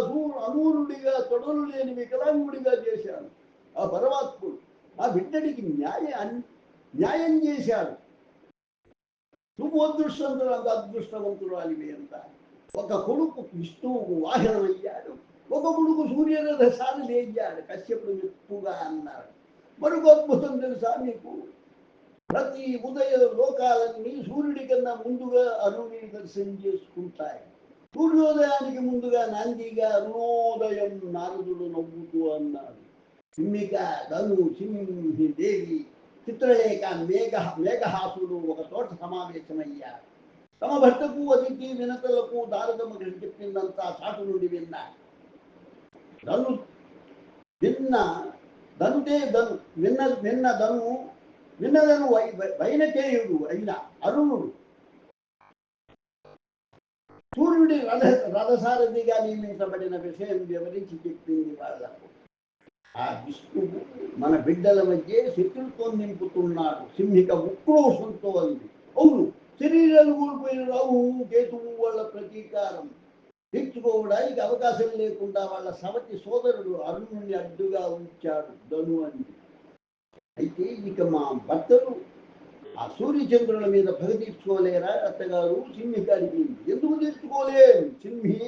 అనూరుడిగా తొడలు లేని వికలాంగుడిగా చేశాను. ఆ పరమాత్ముడు ఆ బిడ్డడికి న్యాయం చేశాడు. నువ్వు అదృష్టవంతుడు, అంత అదృష్టవంతుడు అలివి అంత. ఒక కొడుకు విష్ణువుకు వాహనమయ్యాడు, ఒక కొడుకు సూర్యరథ సారథేయ్యాడు. కశ్యపుడు ఎక్కువగా అన్నాడు. మరొక అద్భుతం తెలుసా మీకు? ప్రతి ఉదయ లోకాలన్నీ సూర్యుడి కన్నా ముందుగా అరుణుని దర్శనం చేసుకుంటాయి. సూర్యోదయానికి ముందుగా నాందిగా అరుణోదయం నారదుడు నవ్వుతూ అన్నాడు. సింహిక, ధను, సింహి, దేవి, చిత్రలేఖ, మేఘహాసుడు ఒక చోట సమావేశమయ్యారు. తమ భర్తకు అతిథి వినతలకు దారదమ్మ చెప్పిందంతా చాటు నుండి విన్నారు. ధను విన్నదను వైనకేయుడు అయిన అరుణుడు సూర్యుడి రథసారథిగా నియమించబడిన విషయం వివరించి చెప్పింది వాళ్ళకు. ఆ విష్ణువు మన బిడ్డల మధ్య శత్రుత్వం నింపుతున్నాడు. సింహిక ఉక్రోషంతో అంది. అవును, శరీరాలు కోల్పోయిన రాహు కేతువు వాళ్ళ ప్రతీకారం తీర్చుకోవడానికి అవకాశం లేకుండా వాళ్ళ సవతి సోదరుడు అరుణుని అడ్డుగా ఉంచాడు ధను అంది. అయితే ఇక మా భర్తలు ఆ సూర్యచంద్రుల మీద పగ తీర్చుకోలేరా అత్తగారు? సింహిక అడిగింది. ఎందుకు తీర్చుకోలేరు సింహి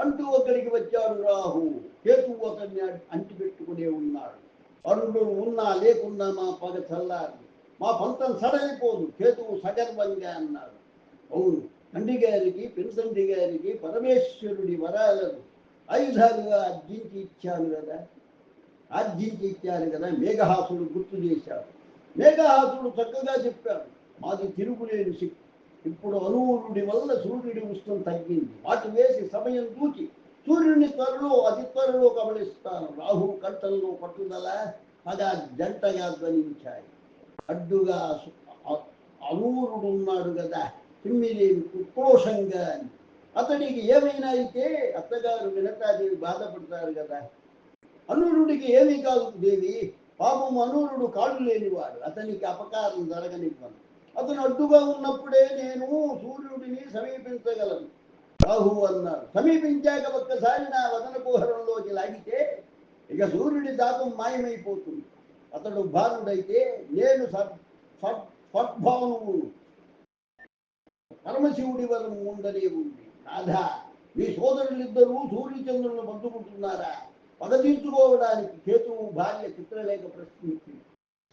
అంటూ ఒకరికి వచ్చాడు రాహు. కేతువు అతన్ని అంటిపెట్టుకునే ఉన్నాడు. అరుణుడు ఉన్నా లేకున్నా మా పగ చల్లారి, మా పంతం సడలిపోదు కేతువు సగర్వంగా అన్నాడు. అవును, తండ్రి గారికి పెనుతండ్రి గారికి పరమేశ్వరుడి వరాలను ఆయుధాలుగా ఆర్జించి ఇచ్చారు కదా. మేఘహాసుడు గుర్తు చేశాడు. మేఘహాసుడు చక్కగా చెప్పాడు. మాది తిరుగులేని శక్తి. ఇప్పుడు అనూరుడి వల్ల సూర్యుడి ఉష్ణం తగ్గింది. వాటి వేసి సమయం దూచి సూర్యుని అతి త్వరలో కబలిస్తాను. రాహు కంఠంలో పట్టుదల పగ జంటగా ధ్వనించాయి. అడ్డుగా అనూరుడు ఉన్నాడు కదా, తిమ్మిదేవి ఉక్రోషంగా అని. అతడికి ఏమైనా అయితే అత్తగారు వినతాదేవి బాధపడతారు కదా. అనూరుడికి ఏమీ కాదు దేవి, పాపం అనూరుడు కాళ్ళు లేనివాడు, అతనికి అపకారం జరగనివ్వను. అతను అడ్డుగా ఉన్నప్పుడే నేను సూర్యుడిని సమీపించగలను. రాహు అన్నాడు. సమీపించాక ఒక్కసారి నా వదన కుహరంలోకి లాగితే ఇక సూర్యుడి దాపం మాయమైపోతుంది. అతడు భానుడైతే నేను సద్భానువు. పరమశివుడి వరం ఉండనే ఉంది. రాధా, మీ సోదరులిద్దరూ సూర్యచంద్రులను పంచుకుంటున్నారా? పగ తీర్చుకోవడానికి కేతువు భార్య చిత్రలేఖ ప్రశ్నించింది.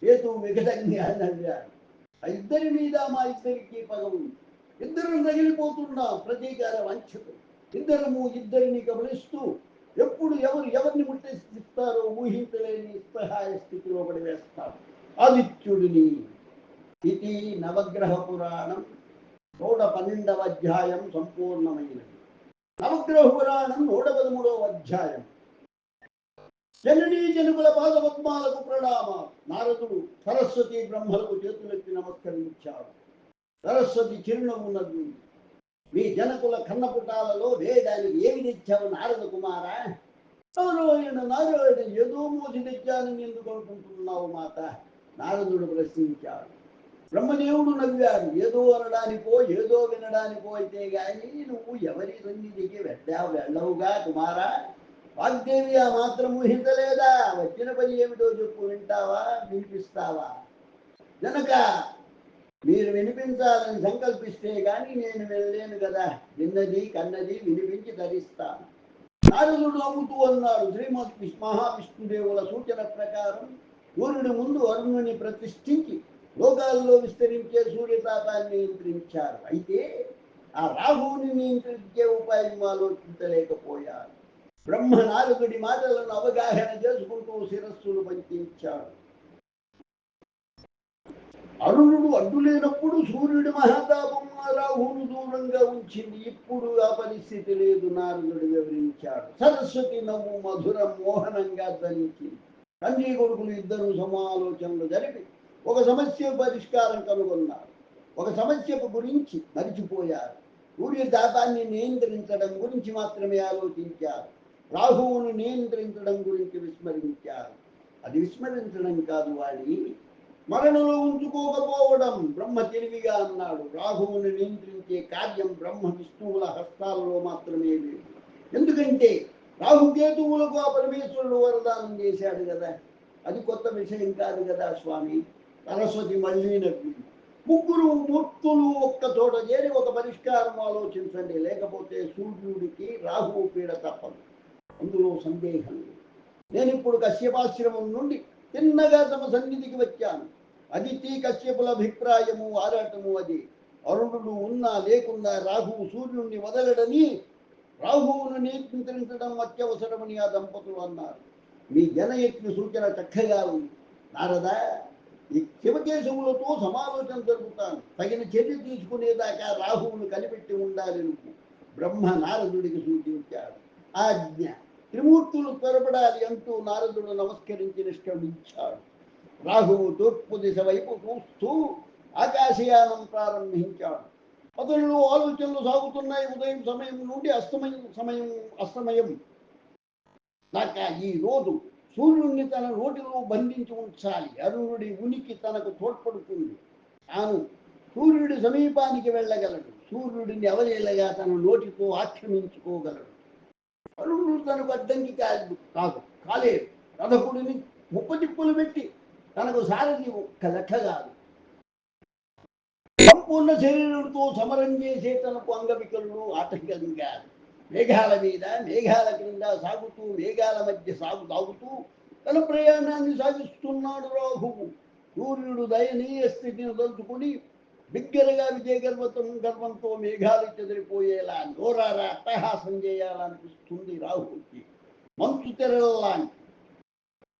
కేతువు విఘటంగా నవ్వాడు. ఆ ఇద్దరి మీద మా ఇద్దరికి పగ ఉంది. ఇద్దరు రగిలిపోతున్నాం ప్రతీకార వంచకు. ఇద్దరిని గమనిస్తూ ఎప్పుడు ఎవరిని ముట్టేస్తారో ఊహించలేని సహాయ స్థితిలో పడివేస్తారు. ఆదిత్యుడిని. ఇది నవగ్రహ పురాణం 112వ అధ్యాయం సంపూర్ణమైనది. నవగ్రహ పురాణం 113వ అధ్యాయం. జననీ జనుకుల పాదపద్మాలకు ప్రణామాలు. నారదుడు సరస్వతి బ్రహ్మలకు చేతులెత్తి నమస్కరించాడు. సరస్వతి చిరునవ్వు నవ్వింది. మీ జనకుల కన్నపుటాలలో వేదానికి ఏమి తెచ్చావు నారద కుమారా? నారాయణ ఏదో మోసి తెచ్చానని ఎందుకు అనుకుంటున్నావు మాత? నారదుడు ప్రశ్నించాడు. బ్రహ్మదేవుడు నవ్వాడు. ఏదో అనడానికో ఏదో వినడానికో అయితే గాని నువ్వు ఎవరి సన్నిధికి వెళ్ళవుగా కుమారా. వాగ్దేవి ఆ మాత్రం ఊహించలేదా? వచ్చిన పని ఏమిటో చెప్పు, వింటావా వినిపిస్తావా? జనక, మీరు వినిపించాలని సంకల్పిస్తే గాని నేను వెళ్ళలేను కదా. విన్నది కన్నది వినిపించి ధరిస్తాను. నారదుడు నవ్వుతూ అన్నాడు. శ్రీమద్ మహావిష్ణుదేవుల సూచన ప్రకారం సూర్యుడి ముందు అరుణుని ప్రతిష్ఠించి లోకాల్లో విస్తరించే సూర్యతాపాన్ని నియంత్రించారు. అయితే ఆ రాహువుని నియంత్రించే ఉపాయం ఆలోచించలేకపోయారు. బ్రహ్మ నారదుడి మాటలను అవగాహన చేసుకుంటూ శిరస్సును పంచించాడు. అరుణుడు అడ్డు లేనప్పుడు సూర్యుడి మహాతాపం రాహువును దూరంగా ఉంచింది. ఇప్పుడు ఆ పరిస్థితి లేదు, నారదుడు వివరించాడు. సరస్వతి నవ్వు మధురం మోహనంగా ధ్వనించింది. తండ్రి కొడుకులు ఇద్దరు సమాలోచనలు జరిపి ఒక సమస్య పరిష్కారం కనుగొన్నారు. ఒక సమస్య గురించి మరిచిపోయారు. సూర్యతాపాన్ని నియంత్రించడం గురించి మాత్రమే ఆలోచించారు. రాహువును నియంత్రించడం గురించి విస్మరించారు. అది విస్మరించడం కాదు, వాడి మరణంలో ఉంచుకోకపోవడం. బ్రహ్మ తెలివిగా అన్నాడు, రాహువును నియంత్రించే కార్యం బ్రహ్మ విష్ణువుల హస్తాలలో మాత్రమే లేదు. ఎందుకంటే రాహుకేతువులకు ఆ పరమేశ్వరుడు వరదానం చేశాడు కదా. అది కొత్త విషయం కాదు కదా స్వామి. సరస్వతి మళ్ళీ నవ్వింది. ముగ్గురు మూర్తులు ఒక్క చోట చేరి ఒక పరిష్కారం ఆలోచించండి, లేకపోతే సూర్యుడికి రాహువు పీడ తప్పదు, అందులో సందేహం లేదు. నేను ఇప్పుడు కశ్యపాశ్రమం నుండి తిన్నగా తమ సన్నిధికి వచ్చాను. అదితి కశ్యపుల అభిప్రాయము ఆరాటము అది. అరుణుడు ఉన్నా లేకున్నా రాహువు సూర్యుడిని వదలడని, రాహువును నియంత్రించడం అత్యవసరమని ఆ దంపతులు అన్నారు. మీ జనయజ్ఞ సూచన చక్కగా ఉంది నారదా. ఈ శివకేశవులతో సమాలోచన జరుగుతాను. తగిన చర్య తీసుకునేదాకా రాహువును కనిపెట్టి ఉండాలి నువ్వు, బ్రహ్మ నారదుడికి సూచించాడు. ఆజ్ఞ. త్రిమూర్తులు త్వరపడాలి అంటూ నారదుడు నమస్కరించి నిష్క్రమించాడు. రాహువు తూర్పు దిశ వైపు చూస్తూ ఆకాశయానం ప్రారంభించాడు. అతనిలో ఆలోచనలు సాగుతున్నాయి. ఉదయం సమయం నుండి అస్తమయం దాకా ఈ రోజు సూర్యుడిని తన నోటిలో బంధించి ఉంచాలి. అరుణుడి ఉనికి తనకు తోడ్పడుతుంది. తాను సూర్యుడి సమీపానికి వెళ్ళగలడు. సూర్యుడిని అవలీలగా తన నోటితో ఆక్రమించుకోగలడు. అరుణుడు తనకు అడ్డంకి కాదు, కాలేడు. రథకుడిని ముప్పతిప్పులు పెట్టి తనకు సారథి ఒక్క లెక్క కాదు. సంపూర్ణ శరీరుడితో సమరం చేసే తనకు అంగవికలుడు ఆటంకం కాదు. మేఘాల మీద మేఘాల క్రింద సాగుతూ మేఘాల మధ్య సాగుతూ తన ప్రయాణాన్ని సాగిస్తున్నాడు రాహువు. సూర్యుడు దయనీయ స్థితిని తలుచుకుని బిగ్గరగా గర్వంతో మేఘాలు చెదిరిపోయేలా నోరారా అట్టహాసం చేయాలనిపిస్తుంది రాహువుకి. మంచు తెరల్లాంటి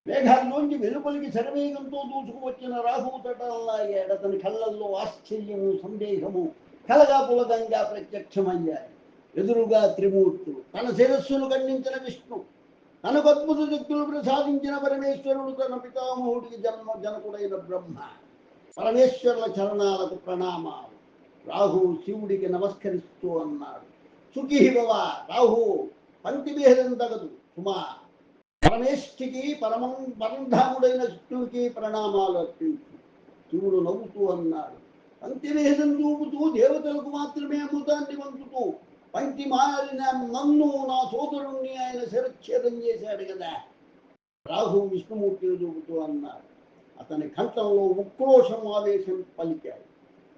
మేఘాల్లోంచి వెలుపలికి శరవేగంతో దూసుకువచ్చిన రాహువు తటల్లాగాడు. అతని కళ్ళల్లో ఆశ్చర్యము సందేహము కలగాపులకంగా ప్రత్యక్షమయ్యాయి. ఎదురుగా త్రిమూర్తులు, తన శిరస్సును ఖండించిన విష్ణు, తనకు అద్భుత శక్తులు ప్రసాదించిన పరమేశ్వరుడు, తన పితామహుడికి జనకుడైన బ్రహ్మ. పరమేశ్వరుల చరణాలకు ప్రణామాలు. రాహువు శివుడికి నమస్కరిస్తూ అన్నాడు, సుఖీ భవ. రాహువు పంక్తిభేదం తగదు సుమా. పరమేష్ఠికి పరంధాముడైన విష్ణువుకి ప్రణామాలు అర్పించు. శివుడు నవ్వుతూ అన్నాడు, పంక్తిభేదం చూపుతూ దేవతలకు మాత్రమే అమృతాన్ని పంచుతూ పంక్తి మారిన నన్ను, నా సోదరుణ్ణి ఆయన శిరచ్ఛేదం చేశాడు కదా. రాహు విష్ణుమూర్తిని చూపుతూ అన్నాడు. అతని కంఠంలో ఉక్రోషం ఆవేశం పలికాడు.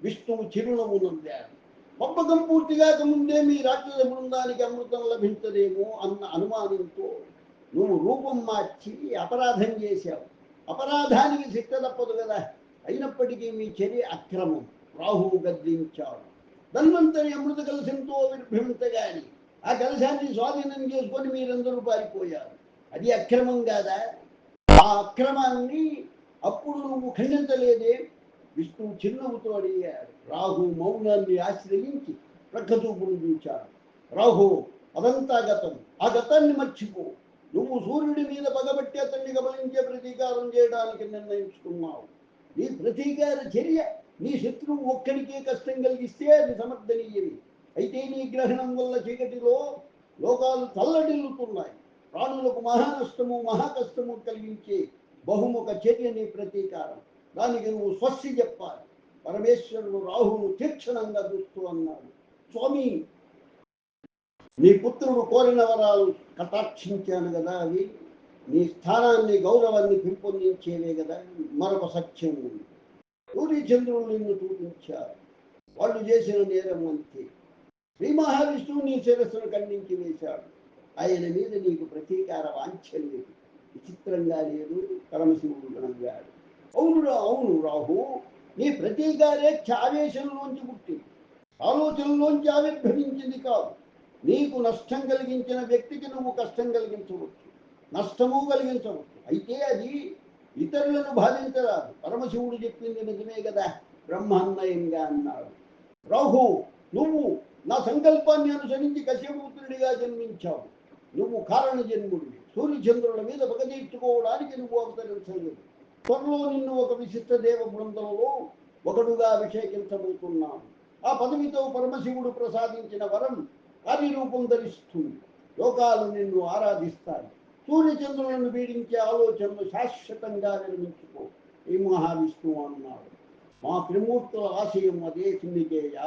విష్ణువు చిరునవ్వు నవ్వాడు. పంపకం పూర్తిగాక ముందే మీ రాక్షస బృందానికి అమృతం లభించదేమో అన్న అనుమానంతో నువ్వు రూపం మార్చి అపరాధం చేశావు. అపరాధానికి శిక్ష తప్పదు కదా. అయినప్పటికీ మీ చర్య అక్రమం. రాహువు గద్దించాడు. ధన్వంతరి అమృత కలశంతో విభ్రమించగాని ఆ కలశాన్ని స్వాధీనం చేసుకొని మీరందరూ పారిపోయారు. అది అక్రమం కాదా? ఆ అక్రమాన్ని అప్పుడు నువ్వు ఖండించలేదే? విష్ణువు చిరునవ్వుతో అడిగాడు. రాహు మౌనాన్ని ఆశ్రయించి ప్రక్కచూపులు చూచాడు. రాహు, అదంతా గతం. ఆ గతాన్ని మర్చిపో. నువ్వు సూర్యుడి మీద పగబట్టి అతన్ని గమనించే ప్రతీకారం చేయడానికి నిర్ణయించుకున్నావు. నీ ప్రతీకార చర్య నీ శత్రువు ఒక్కడికే కష్టం కలిగిస్తే అది సమర్థనీయమే. అయితే నీ గ్రహణం వల్ల చీకటిలో లోకాలు తల్లడిల్లుతున్నాయి. ప్రాణులకు మహానష్టము మహాకష్టము కలిగించే బహుముఖ చర్య నీ ప్రతీకారం. దానికి నువ్వు స్వస్తి చెప్పాలి. పరమేశ్వరుడు రాహువును తీక్షణంగా చూస్తూ అన్నాడు, స్వామి, నీ పుత్రుడు కోరిన వరాలు కటాక్షించాను కదా, అవి నీ స్థానాన్ని గౌరవాన్ని పెంపొందించేవే కదా. మరొక సత్యం ఉంది. సూర్యచంద్రులు నిన్ను చూపించారు. వాళ్ళు చేసిన నేరం అంతే. శ్రీ మహావిష్ణువు నీ శిరస్సును ఖండించి వేశాడు. ఆయన మీద నీకు ప్రతీకార వాంఛ లేదు. విచిత్రంగా లేదు. పరమశివుడు నవ్వాడు. అవును రాహు, నీ ప్రతీకారే ఆవేశంలోంచి పుట్టింది, ఆలోచనలోంచి ఆవిర్భవించింది కాదు. నీకు నష్టం కలిగించిన వ్యక్తికి నువ్వు కష్టం కలిగించవచ్చు, నష్టము కలిగించవచ్చు. అయితే అది ఇతరులను బాధించరాదు. పరమశివుడు చెప్పింది నిజమే కదా. బ్రహ్మాన్వయంగా అన్నాడు. రాహు, నువ్వు నా సంకల్పాన్ని అనుసరించి కశ్యపుత్రుడిగా జన్మించావు. నువ్వు కారణ జన్ముడివి. సూర్యచంద్రుల మీద పగ తీర్చుకోవడానికి నువ్వు అవతరించలేదు. త్వరలో నిన్ను ఒక విశిష్ట దేవ బృందంలో ఒకడుగా అభిషేకించబోతున్నాను. ఆ పదవితో పరమశివుడు ప్రసాదించిన వరం కార్యరూపం ధరిస్తుంది. లోకాలు నిన్ను ఆరాధిస్తాయి. సూర్యచంద్రులను పీడించే ఆలోచనలు శాశ్వతంగా నిర్మించుకో ఈ మహావిష్ణువు అన్నాడు. మా త్రిమూర్తుల ఆశయం అదే చిన్నికేయ.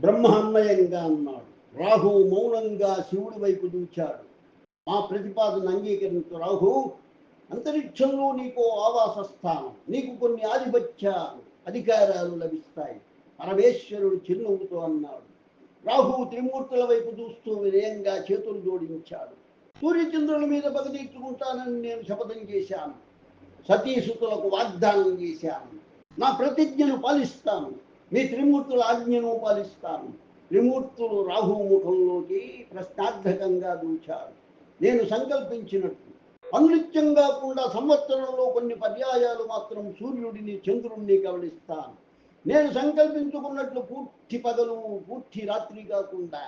బ్రహ్మ అన్వయంగా అన్నాడు. రాహువు మౌనంగా శివుడి వైపు దూచాడు. మా ప్రతిపాదన అంగీకరించు రాహు. అంతరిక్షంలో నీకు ఆవాస స్థానం, నీకు కొన్ని ఆధిపత్యాలు అధికారాలు లభిస్తాయి. పరమేశ్వరుడు చిరునవ్వుతో అన్నాడు. రాహువు త్రిమూర్తుల వైపు చూస్తూ వినయంగా చేతులు జోడించాడు. సూర్యచంద్రుల మీద పగ తీర్చుకుంటానని నేను శపథం చేశాను. సతీసుతులకు వాగ్దానం చేశాను. నా ప్రతిజ్ఞను పాలిస్తాను. మీ త్రిమూర్తుల ఆజ్ఞను పాలిస్తాను. త్రిమూర్తులు రాహు ముఖంలోకి ప్రశ్నార్థకంగా దూచారు. నేను సంకల్పించినట్టు అనునిత్యం కాకుండా సంవత్సరంలో కొన్ని పర్యాయాలు మాత్రం సూర్యుడిని చంద్రుడిని గమనిస్తాను. నేను సంకల్పించుకున్నట్లు పూర్తి పగలు పూర్తి రాత్రి కాకుండా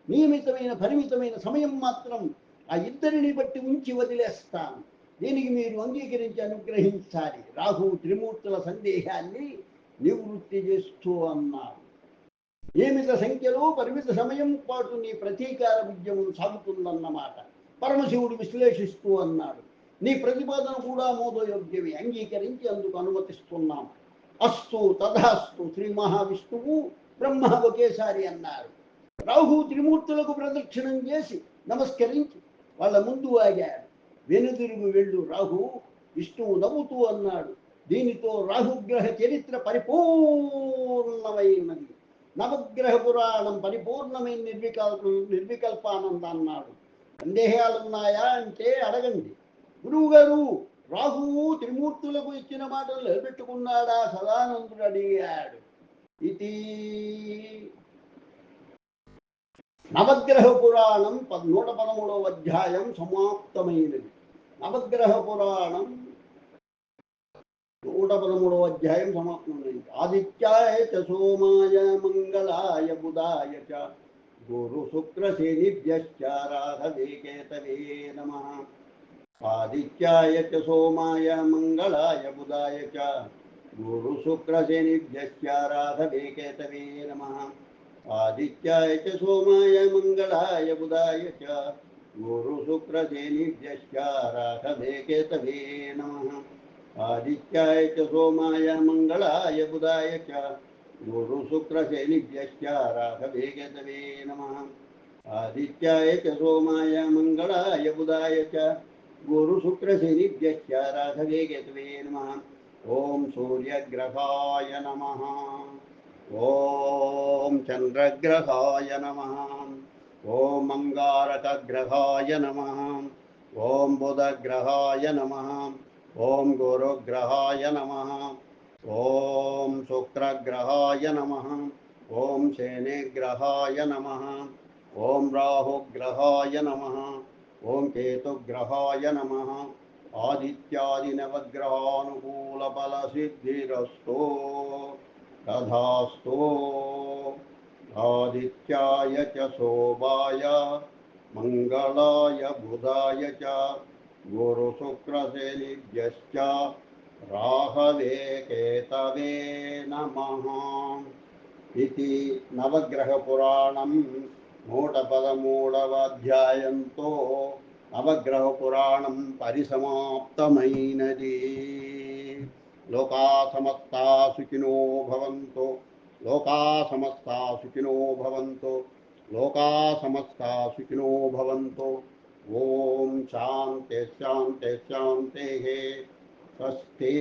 నియమితమైన పరిమితమైన సమయం మాత్రం ఆ ఇద్దరిని బట్టి ఉంచి వదిలేస్తాను. దీనికి మీరు అంగీకరించి అనుగ్రహించాలి. రాహు త్రిమూర్తుల సందేహాన్ని నివృత్తి చేస్తూ అన్నారు. నియమిత సంఖ్యలో పరిమిత సమయం పాటు నీ ప్రతీకార ఉద్యమం సాగుతుందన్నమాట. పరమశివుడు విశ్లేషిస్తూ అన్నాడు. నీ ప్రతిపాదన కూడా మోదయోగ్యమే. అంగీకరించి అందుకు అనుమతిస్తున్నాం. అస్తు తథాస్తు. శ్రీ మహావిష్ణువు బ్రహ్మ ఒకేసారి అన్నారు. రాహు త్రిమూర్తులకు ప్రదక్షిణం చేసి నమస్కరించి వాళ్ళ ముందు ఆగాడు. వెనుదిరుగు వెళ్ళు రాహు. విష్ణువు నవ్వుతూ అన్నాడు. దీనితో రాహుగ్రహ చరిత్ర పరిపూర్ణమైనది. నవగ్రహ పురాణం పరిపూర్ణమైన నిర్వికల్పానంద అన్నాడు. సందేహాలున్నాయా అంటే అడగండి. గురువు గారు, రాహువు త్రిమూర్తులకు ఇచ్చిన మాటలు నిలబెట్టుకున్నాడా? సదానందుడు అడిగాడు. ఇది నవగ్రహ పురాణం 113వ అధ్యాయం సమాప్తమైనది. నవగ్రహ పురాణం 113వ అధ్యాయం సమాప్తమైనది. ఆదిత్యాయ చ సోమాయ మంగళాయ బుధాయ చ గురు శుక్ర శనిభ్యశ్చ రాఘవే కేతవే నమః. ఆదిత్యాయ చ సోమాయ మంగళాయ బుధాయ చ గురు శుక్ర శనిభ్యశ్చ రాఘవే కేతవే నమః. ఆదిత్యాయ చ సోమాయ మంగళాయ బుధాయ చ గురు శుక్ర శనిభ్యశ్చ రాఘవే కేతవే నమః. ఆదిత్యాయ చ సోమాయ మంగళాయ బుధాయ చ గురు శుక్ర శనిభ్యశ్చ రాఘవే కేతవే నమః. ఆదిత్యాయ చ సోమాయ మంగళాయ బుధాయ చ గురు శుక్ర శనిభ్యశ్చ రాఘవే కేతవే నమః. ఓం సూర్యగ్రహాయ నమః. ఓం చంద్రగ్రహాయ నమః. ఓం అంగారకగ్రహాయ నమః. ఓం బుధగ్రహాయ నమః. ఓం గురుగ్రహాయ నమః. ఓం శుక్రగ్రహాయ నమః. ఓం శనిగ్రహాయ నమః. ఓం రాహుగ్రహాయ నమః. ఓం కేతుగ్రహాయ నమః. ఆదిత్యాది నవగ్రహానుకూల బల సిద్ధిరస్తు తథాస్తు. ఆదిత్యాయ చ శోభాయ మంగళాయ బుధాయ చ గురు శుక్ర శనిభ్యశ్చ రాహవే కేతవే నమః. ఇది నవగ్రహ పురాణం 113వ అధ్యాయంతో నవగ్రహ పురాణం పరిసమాప్తమైనది. లోకా సమస్తా సుఖినో భవంతు. లోకా సమస్తా సుఖినో భవంతు. లోకా సమస్తా సుఖినో భవంతు. ఓం శాంతి శాంతి శాంతి. స్వస్తి.